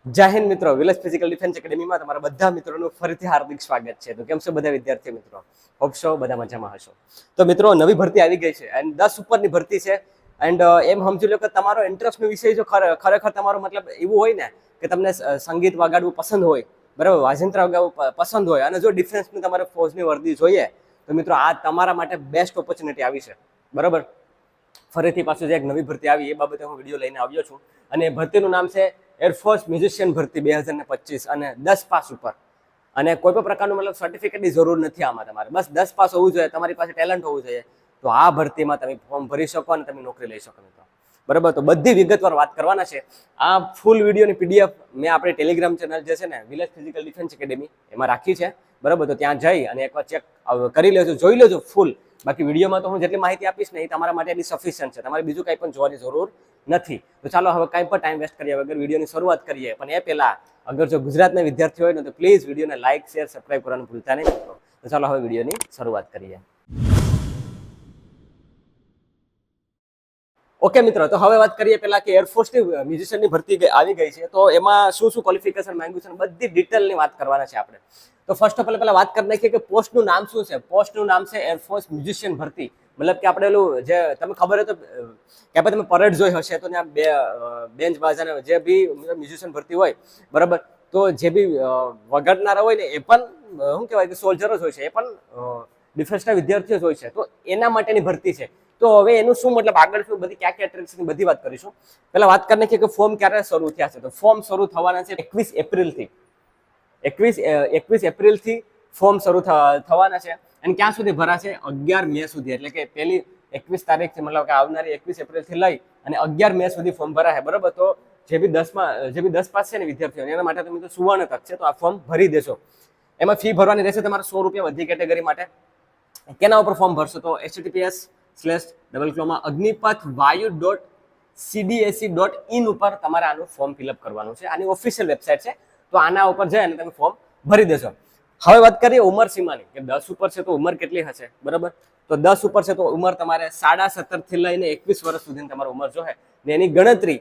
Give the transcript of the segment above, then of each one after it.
જય હિન્દ મિત્રો, village physical defence એકેડેમીમાં તમારા બધા મિત્રોનું ફરીથી હાર્દિક સ્વાગત છે. તો કેમ છો બધા વિદ્યાર્થી મિત્રો? હોપ છો બધા મજામાં હશો. તો મિત્રો, નવી ભરતી આવી ગઈ છે એન્ડ 10 ઉપરની ભરતી છે. એન્ડ એમ સમજી લો કે તમારો ઇન્ટરેસ્ટનો વિષય જો ખરેખર તમારો મતલબ એવું હોય ને કે તમને સંગીત વગાડવું પસંદ હોય, બરાબર, વાજિંત્ર વગાડવું પસંદ હોય અને જો ડિફેન્સની તમારે ફોજની વર્દી જોઈએ તો મિત્રો આ તમારા માટે બેસ્ટ ઓપોર્ચ્યુનિટી આવી છે. બરાબર, ફરીથી પાછું જે એક નવી ભરતી આવી એ બાબતે હું વિડીયો લઈને આવ્યો છું અને ભરતીનું નામ છે એરફોર્સ મ્યુઝિશિયન ભરતી 2025 અને 10 પાસ ઉપર. અને કોઈ પણ પ્રકારનું મતલબ સર્ટિફિકેટની જરૂર નથી આમાં. તમારે બસ 10 પાસ હોવું જોઈએ, તમારી પાસે ટેલેન્ટ હોવું જોઈએ, તો આ ભરતીમાં તમે ફોર્મ ભરી શકો અને તમે નોકરી લઈ શકો મિત્રો. બરાબર, તો બધી વિગતવાર વાત કરવાના છે. આ ફૂલ વિડીયોની પીડીએફ મેં આપણી ટેલિગ્રામ ચેનલ જે છે ને વિલેજ ફિઝિકલ ડિફેન્સ એકેડેમી એમાં રાખી છે. બરાબર, તો ત્યાં જઈ અને એકવાર ચેક કરી લેજો, જોઈ લેજો ફૂલ. બાકી વિડીયોમાં તો હું જેટલી માહિતી આપીશ ને એ તમારા માટે એટલી સફિશિયન્ટ છે, તમારે બીજું કંઈ પણ જોવાની જરૂર નથી. તો ચાલો હવે કંઈ પણ ટાઈમ વેસ્ટ કર્યા વગર વિડીયોની શરૂઆત કરીએ. પણ એ પહેલા અગર જો ગુજરાતના વિદ્યાર્થી હોય ને તો પ્લીઝ વિડીયોને લાઇક, શેર, સબસ્ક્રાઇબ કરવાનું ભૂલતા નહીં. તો ચાલો હવે વિડીયોની શરૂઆત કરીએ. ઓકે મિત્રો, તો હવે વાત કરીએ પહેલા કે એરફોર્સની મ્યુઝિશિયનની ભરતી આવી ગઈ છે. તો એમાં શું શું ક્વોલિફિકેશન માંગ્યું છે બધી ડિટેલની વાત કરવાના છે આપણે. તો ફર્સ્ટ ઓફ ઓલ પહેલા વાત કરી નાખીએ કે પોસ્ટનું નામ શું છે. પોસ્ટનું નામ છે એરફોર્સ મ્યુઝિશિયન ભરતી. મતલબ કે આપણે એલું જે તમને ખબર હોય તો કે આપણે તમે પરેડ જોઈ હશે તો ત્યાં બેન્ચ બાજાને જે બી મ્યુઝિશિયન ભરતી હોય, બરાબર, તો જે બી વગાડનારા હોય ને એ પણ શું કહેવાય કે સોલ્જરો જ હોય છે, એ પણ ડિફેન્સના વિદ્યાર્થીઓ જ હોય છે. તો એના માટેની ભરતી છે. તો હવે એનું શું મતલબ આગળ શું બધી ક્યાં ક્યાં ટ્રેક્સની બધી વાત કરીશું. પહેલા વાત કરી નાખીએ કે ફોર્મ ક્યારે શરૂ થયા છે. તો ફોર્મ શરૂ થવાના છે 21 એપ્રિલથી. 21 એપ્રિલથી ફોર્મ શરૂ થવાના છે અને ક્યાં સુધી ભરાશે? 11 મે સુધી. એટલે કે પહેલી 21 તારીખથી મતલબ કે આવનારી 21 એપ્રિલથી લઈ અને 11 મે સુધી ફોર્મ ભરાશે. બરાબર, તો જે બી 10 પાસ છે ને વિદ્યાર્થીઓ એના માટે તમે તો સુવર્ણ તક છે, તો આ ફોર્મ ભરી દેશો. એમાં ફી ભરવાની રહેશે તમારે 100 રૂપિયા બધી કેટેગરી માટે. કેના ઉપર ફોર્મ ભરશો? તો https://aggnipathvayu.cdsc.in ઉપર તમારે આનું ફોર્મ ફિલઅપ કરવાનું છે. આની ઓફિશિયલ વેબસાઇટ છે, તો આના ઉપર જઈ અને તમે ફોર્મ ભરી દેશો. હવે વાત કરીએ ઉંમર સીમાની કે 10 ઉપર છે તો ઉંમર કેટલી હશે. બરાબર, તો 10 ઉપર છે તો ઉંમર તમારે 17.5 થી લઈને 21 વર્ષ સુધીની તમારી ઉંમર જોઈએ. ને એની ગણતરી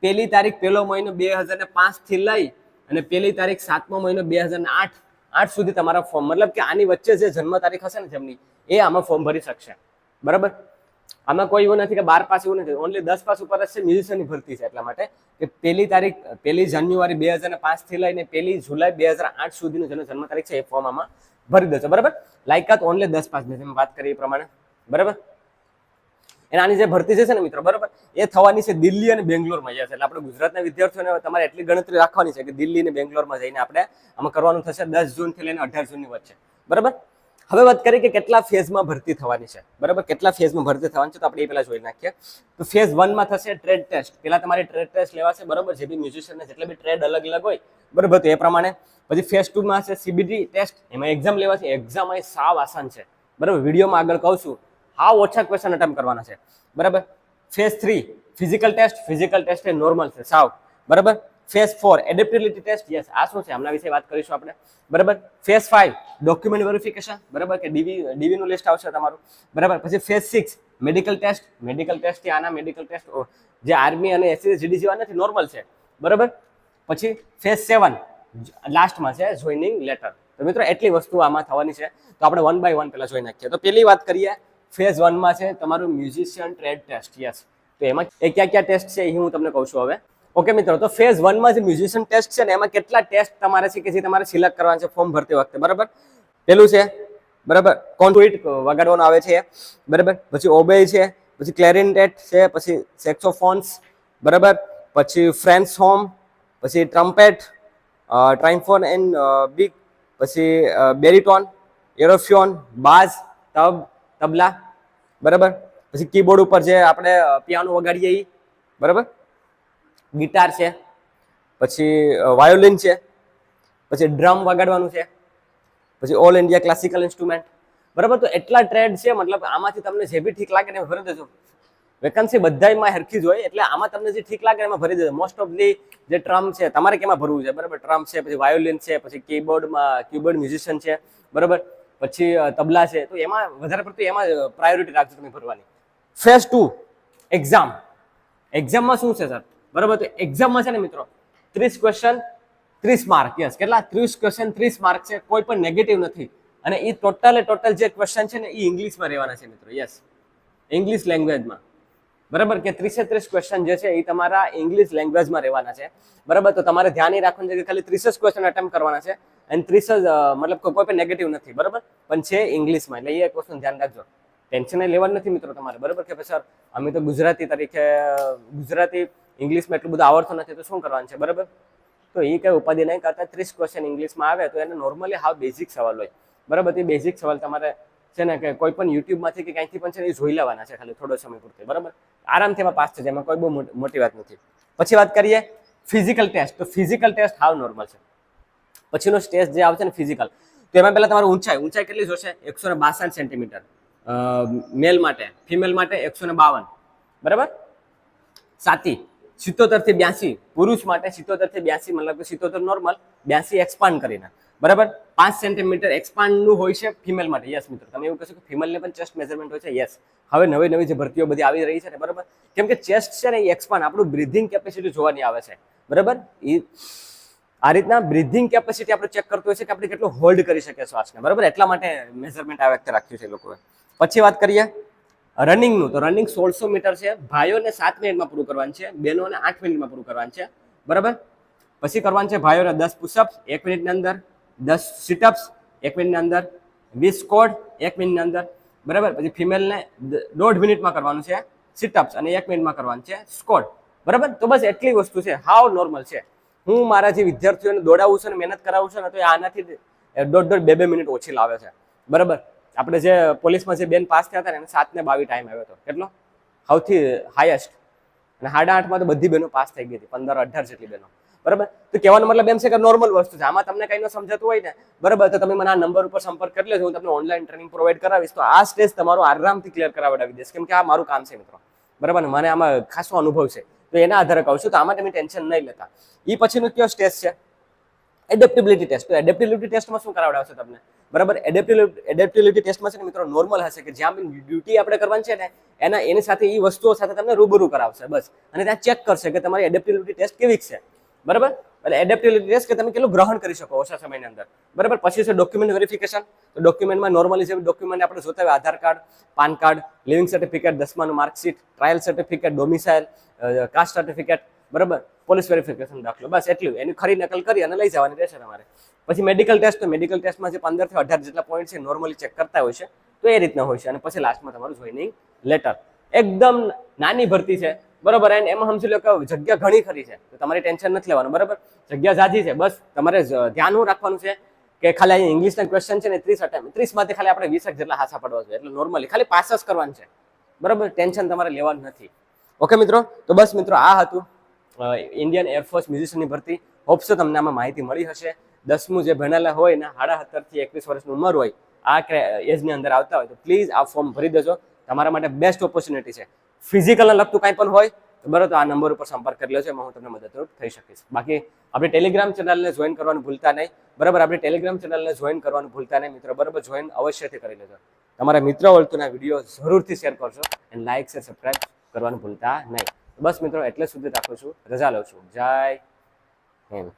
પહેલી તારીખ 1લો મહિનો 2005 થી લઈ અને પહેલી તારીખ 7મો મહિનો 2008 સુધી તમારા ફોર્મ, મતલબ કે આની વચ્ચે જે જન્મ તારીખ હશે ને જેમની, એ આમાં ફોર્મ ભરી શકશે. બરાબર, આમાં કોઈ એવું નથી કે 12 પાસ, એવું નથી. ઓનલી 10 પાસ ઉપર જ છે. મ્યુઝિશિયનની ભરતી છે એટલા માટે કે પહેલી તારીખ 1 જાન્યુઆરી 2005 થી લઈને 1 જુલાઈ 2008 સુધીનું જેનો જન્મ તારીખ છે એ ફોર્મ આમાં ભરી દેશો. બરાબર, લાયકાત ઓનલી 10 પાસ ની વાત કરીએ એ પ્રમાણે. બરાબર, અને આની જે ભરતી છે ને મિત્રો, બરાબર, એ થવાની છે દિલ્હી અને બેંગ્લોરમાં જશે. એટલે આપણે ગુજરાતના વિદ્યાર્થીઓને તમારે એટલી ગણતરી રાખવાની છે કે દિલ્હી અને બેંગ્લોરમાં જઈને આપણે આમાં કરવાનું થશે 10 જૂનથી લઈને 18 જૂનની વચ્ચે. બરાબર, હવે વાત કરીએ કે કેટલા ફેઝમાં ભરતી થવાની છે. બરાબર, કેટલા ફેઝમાં ભરતી થવાની છે તો આપણે એ પહેલા જોઈ નાખીએ. તો ફેઝ 1માં થશે ટ્રેડ ટેસ્ટ. પહેલા તમારે ટ્રેડ ટેસ્ટ લેવાશે. બરાબર, જે બી મ્યુઝિશિયનને જેટલા બી ટ્રેડ અલગ અલગ હોય, બરાબર, તો એ પ્રમાણે. પછી ફેઝ 2માં છે સીબીટી ટેસ્ટ. એમાં એક્ઝામ લેવાશે. એક્ઝામ અહીં સાવ આસાન છે. બરાબર, વિડીયોમાં આગળ કહું છું, હાવ ઓછા ક્વેશ્ચન અટેમ્પ કરવાના છે. બરાબર, phase 3 physical test. Physical test એ નોર્મલ છે સાવ. બરાબર, ફેઝ 4 એડેપ્ટેબિલિટી ટેસ્ટ. યસ, આ શું છે આમના વિશે વાત કરીશું આપણે. બરાબર, ફેઝ 5 ડોક્યુમેન્ટ વેરિફિકેશન. બરાબર, કે ડીવી નું લિસ્ટ આવશે તમારું. બરાબર, પછી phase 6 medical test. Medical test થી આના મેડિકલ ટેસ્ટ જે આર્મી અને એસસી જીડી જેવા નથી, નોર્મલ છે. બરાબર, પછી ફેઝ 7 લાસ્ટમાં છે જોઈનિંગ લેટર. તો મિત્રો એટલી વસ્તુ આમાં થવાની છે. તો આપણે 1 બાય 1 પહેલા જોઈ નાખીએ. તો પહેલી વાત કરીએ, ફેઝ 1માં છે તમારું મ્યુઝિશિયન ટ્રેડ ટેસ્ટ. યસ, તો એમાં ક્યાં ક્યાં ટેસ્ટ છે એ હું તમને કહું છું હવે. ઓકે મિત્રો, તો ફેઝ 1માં જે મ્યુઝિશિયન ટેસ્ટ છે ને એમાં કેટલા ટેસ્ટ તમારે છે કે જે તમારે સિલેક્ટ કરવાના છે ફોર્મ ભરતી વખતે. બરાબર, પેલું છે, બરાબર, કોન્ટ્રુઇટ વગાડવાનું આવે છે. બરાબર, પછી ઓબે છે, પછી ક્લેરિનેટ છે, પછી સેક્સોફોન્સ. બરાબર, પછી ફ્રેન્ચ હોર્ન, પછી ટ્રમ્પેટ, ટ્રાઇમ્ફોન એન્ડ બિગ, પછી બેરીટોન, એરોફિયોન, બાઝ, તબલા. બરાબર, પછી કીબોર્ડ ઉપર જે આપણે પિયાનો વગાડીએ એ. બરાબર, ગિટાર છે, પછી વાયોલિન છે, પછી ડ્રમ વગાડવાનું છે, પછી ઓલ ઇન્ડિયા ક્લાસિકલ ઇન્સ્ટ્રુમેન્ટ. બરાબર, તો એટલા ટ્રેડ છે. મતલબ આમાંથી તમને જે બી ઠીક લાગે ને ભરી દેજો. વેકન્સી બધામાં હરખી જ હોય, એટલે આમાં તમને જે ઠીક લાગે એમાં ભરી દેજો. મોસ્ટ ઓફલી જે ટ્રમ છે તમારે કેમાં ભરવું છે? બરાબર, ટ્રમ છે, પછી વાયોલિન છે, પછી કીબોર્ડ મ્યુઝિશિયન છે. બરાબર, પછી તબલા છે. તો એમાં વધારે પડતું એમાં પ્રાયોરિટી રાખજો તમે ભરવાની. Phase 2 exam. એક્ઝામમાં શું છે સર? બરાબર, તો એક્ઝામમાં છે ને મિત્રો 30 ક્વેશ્ચન 30 માર્ક. યસ, કેટલા? 30 ક્વેશ્ચન 30 માર્ક છે, કોઈ પણ નેગેટિવ નથી. અને એ ટોટલ જે ક્વેશ્ચન છે ને એ ઇંગ્લિશમાં રહેવાના છે મિત્રો. યસ, ઇંગ્લિશ લેંગ્વેજમાં. બરાબર, કે 30 ક્વેશ્ચન જે છે એ તમારા ઇંગ્લિશ લેંગ્વેજમાં રહેવાના છે. બરાબર, તો તમારે ધ્યાન એ રાખવાનું છે કે ખાલી 30 ક્વેશ્ચન અટેમ્પ્ટ કરવાના છે અને 30 મતલબ કોઈ પણ નેગેટિવ નથી. બરાબર, પણ છે ઇંગ્લિશમાં, એટલે એ એક વસ્તુ ધ્યાન રાખજો. ટેન્શન લેવાનું નથી મિત્રો તમારે. બરાબર, કે સર અમે તો ગુજરાતી તરીકે ગુજરાતી ઇંગ્લિશમાં એટલું બધું આવડતું નથી તો શું કરવાનું છે. બરાબર, તો એ કઈ ઉપાધિ નહીં કરતા. 30 ક્વેશ્ચન ઇંગ્લિશમાં આવે તો એને નોર્મલી હાવ બેઝિક સવાલ હોય. બરાબર, તે બેઝિક સવાલ તમારે છે ને કે કોઈ પણ યુટ્યુબમાંથી કે ક્યાંથી પણ છે એ જોઈ લેવાના છે ખાલી થોડો સમય પૂરતો. બરાબર, આરામથી એમાં પાસ થઈ જાય, એમાં કોઈ બહુ મોટી વાત નથી. પછી વાત કરીએ ફિઝિકલ ટેસ્ટ. તો ફિઝિકલ ટેસ્ટ હાવ નોર્મલ છે. પછીનો ટેસ્ટ જે આવશે ને ફિઝિકલ, તો એમાં પહેલા તમારે ઊંચાઈ કેટલી જોશે? 162 સેન્ટીમીટર મેલ માટે. ફિમેલ માટે 152. બરાબર, સાતી 77 થી 82. પુરુષ માટે 77 થી 82, મતલબ કે 77 નોર્મલ, 82 એક્સપાન્ડ કરીને. બરાબર, 5 સેન્ટીમીટર એક્સપાન્ડ નું હોય છે ફિમેલ માટે. યસ મિત્રો, તમે એવું કહેશો કે ફિમેલને પણ ચેસ્ટ મેઝરમેન્ટ હોય છે. યસ, હવે નવી જે ભરતીઓ બધી આવી રહી છે ને, બરાબર, કેમ કે ચેસ્ટ છે ને એ એક્સપાન્ડ, આપણું બ્રીધિંગ કેપેસિટી જોવાની આવે છે. બરાબર, એ આ રીતના બ્રીધિંગ કેપેસિટી આપણે ચેક કરતું હોય છે કે આપણે કેટલું હોલ્ડ કરી શકીએ શ્વાસને. બરાબર, એટલા માટે મેઝરમેન્ટ આ વખતે રાખ્યું છે લોકોએ. પછી વાત કરીએ રનિંગનું. તો રનિંગ 1600 મીટર છે. ભાઈઓને 7 મિનિટમાં પૂરું કરવાનું છે, બહેનોને 8 મિનિટમાં પૂરું કરવાનું છે. બરાબર, પછી કરવાનું છે ભાઈઓને 10 પુશઅપ્સ 1 મિનિટની અંદર, 10 સિટઅપ્સ 1 મિનિટની અંદર, 20 સ્કોડ 1 મિનિટની અંદર. બરાબર, પછી ફિમેલને 1.5 મિનિટમાં કરવાનું છે સિટઅપ્સ અને 1 મિનિટમાં કરવાનું છે સ્કોડ. બરાબર, તો બસ એટલી વસ્તુ છે, હાવ નોર્મલ છે. હું મારા જે વિદ્યાર્થીઓને દોડાવું છું ને મહેનત કરાવું છું ને તો આનાથી 1.5-2 મિનિટ ઓછી લાવે છે. બરાબર, આપણે જે પોલીસમાં જે બેન પાસ થયા હતા ને એને 7:22 ટાઈમ આવ્યો હતો. કેટલો? સૌથી હાઈએસ્ટ. અને 8:30 તો બધી બહેનો પાસ થઈ ગઈ હતી, 15-18 જેટલી બહેનો. બરાબર, તો કહેવાનો મતલબ એમ છે કે નોર્મલ વસ્તુ છે. આમાં તમને કંઈ ન સમજાતું હોય ને, બરાબર, તો તમે મને આ નંબર ઉપર સંપર્ક કરી લેજો. હું તમને ઓનલાઈન ટ્રેનિંગ પ્રોવાઈડ કરાવીશ. તો આ સ્ટેજ તમારો આરામથી ક્લિયર કરાવડાવી દઈશ, કેમ કે આ મારું કામ છે મિત્રો. બરાબર, ને મને આમાં ખાસો અનુભવ છે, તો એના આધારે કહું છું. તો આમાં તમે ટેન્શન નહીં લેતા. એ પછીનો કયો સ્ટેજ છે? એડેપ્ટેબિલિટી ટેસ્ટ. તો એડેપ્ટેબિલિટી ટેસ્ટમાં શું કરાવડાવશે તમને? બરાબર, એડેપ્ટેબિલિટી ટેસ્ટમાં છે ને મિત્રો નોર્મલ હશે કે જ્યાં ડ્યુટી આપણે કરવાની છે ને એની સાથે એ વસ્તુઓ સાથે તમને રૂબરૂ કરાવશે બસ. અને ત્યાં ચેક કરશે કે તમારી એડેપ્ટેબિલિટી ટેસ્ટ કેવી છે. બરાબર, એટલે એડેપ્ટેબિલિટી ટેસ્ટ કે તમે કેટલું ગ્રહણ કરી શકો ઓછા સમયની અંદર. બરાબર, પછી છે ડોક્યુમેન્ટ વેરિફિકેશન. તો ડોક્યુમેન્ટમાં નોર્મલી જે ડોક્યુમેન્ટ આપણે જોતા હોય Aadhaar card, PAN card, living certificate, 10માનું marksheet, trial certificate, domicile, caste certificate. બરાબર, પોલીસ વેરિફિકેશન દાખલો, બસ એટલું. એની ખરી નકલ કરી અને લઈ જવાની રહેશે તમારે. પછી મેડિકલ ટેસ્ટ. તો મેડિકલ ટેસ્ટમાં જે 15 થી 18 જેટલા પોઈન્ટ છે નોર્મલી ચેક કરતા હોય છે, તો એ રીતના હોય છે. અને પછી લાસ્ટમાં તમારું જોઈનિંગ લેટર. એકદમ નાની ભરતી છે. બરાબર, એન્ડ એમાં સમજી લો કે જગ્યા ઘણી ખરી છે, તો તમારે ટેન્શન નથી લેવાનું. બરાબર, જગ્યા ઝાઝી છે. બસ તમારે ધ્યાન શું રાખવાનું છે કે ખાલી અહીંયા ઇંગ્લિશના ક્વેશ્ચન છે ને 30 અટેમ્પ, 30 માંથી ખાલી આપણે 20 જેટલા હાસા પડવા જોઈએ. એટલે નોર્મલી ખાલી પાસ જ કરવાનું છે. બરાબર, ટેન્શન તમારે લેવાનું નથી. ઓકે મિત્રો, તો બસ મિત્રો આ હતું ઇન્ડિયન એરફોર્સ મ્યુઝિશિયનની ભરતી. હોપ્સો તમને આમાં માહિતી મળી હશે. 10મું જે ભણેલા હોય ને 17.5 થી 21 વર્ષની ઉંમર હોય, આ એજની અંદર આવતા હોય તો પ્લીઝ આ ફોર્મ ભરી દેજો. તમારા માટે બેસ્ટ ઓપોર્ચ્યુનિટી છે. ફિઝિકલને લગતું કાંઈ પણ હોય તો બરાબર, તો આ નંબર ઉપર સંપર્ક કરી લેજો, એમાં હું તમને મદદરૂપ થઈ શકીશ. બાકી આપણે ટેલિગ્રામ ચેનલને જોઈન કરવાનું ભૂલતા નહીં. બરાબર, આપણે ટેલિગ્રામ ચેનલને જોઈન કરવાનું ભૂલતા નહીં મિત્રો. બરાબર, જોઈન અવશ્યથી કરી લેજો. તમારા મિત્રો વર્તુળના વિડીયો જરૂરથી શેર કરજો અને લાઇક શેર સબસ્ક્રાઇબ કરવાનું ભૂલતા નહીં. બસ મિત્રો એટલે સુધી રાખું છું. રજા લઉં છું. જય હિન્દ.